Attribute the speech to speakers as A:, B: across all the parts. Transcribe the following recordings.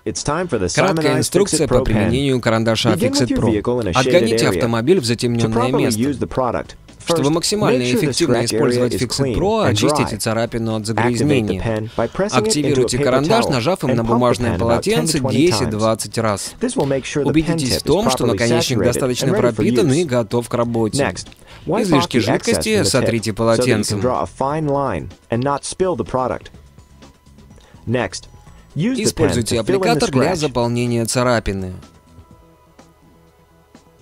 A: Краткая инструкция по применению карандаша Fixit Pro. Отгоните автомобиль в затемненное место. Чтобы максимально эффективно использовать Fixit Pro, очистите царапину от загрязнения. Активируйте карандаш, нажав им на бумажное полотенце 10-20 раз. Убедитесь в том, что наконечник достаточно пропитан и готов к работе. Излишки жидкости сотрите полотенцем. Используйте аппликатор для заполнения царапины.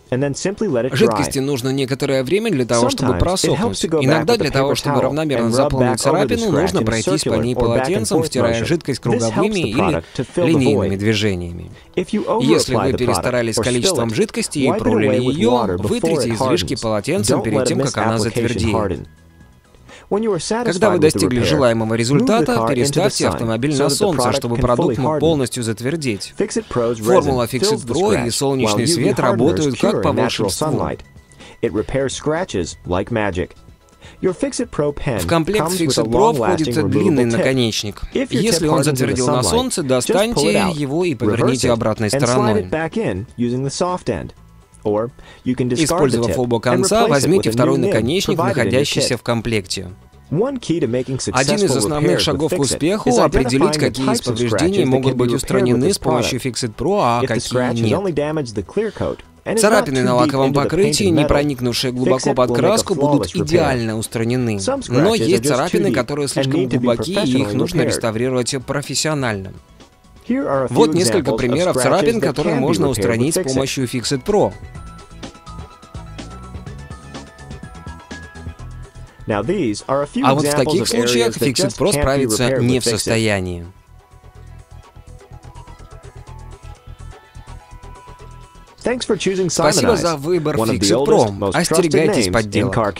A: Жидкости нужно некоторое время для того, чтобы просохнуть. Иногда для того, чтобы равномерно заполнить царапину, нужно пройтись по ней полотенцем, втирая жидкость круговыми или линейными движениями. Если вы перестарались с количеством жидкости и пролили ее, вытрите излишки полотенцем перед тем, как она затвердеет. Когда вы достигли желаемого результата, переставьте автомобиль на солнце, чтобы продукт мог полностью затвердеть. Формула Fixit Pro и солнечный свет работают как по волшебству. В комплект Fixit Pro входит длинный наконечник. Если он затвердел на солнце, достаньте его и поверните обратной стороной. Использовав оба конца, возьмите второй наконечник, находящийся в комплекте. Один из основных шагов к успеху — определить, какие из повреждений могут быть устранены с помощью Fixit Pro, а какие нет. Царапины на лаковом покрытии, не проникнувшие глубоко под краску, будут идеально устранены. Но есть царапины, которые слишком глубоки, и их нужно реставрировать профессионально. Вот несколько примеров царапин, которые можно устранить с помощью Fixit Pro. А вот в таких случаях Fixit Pro справиться не в состоянии. Спасибо за выбор Fixit Pro. Остерегайтесь подделок.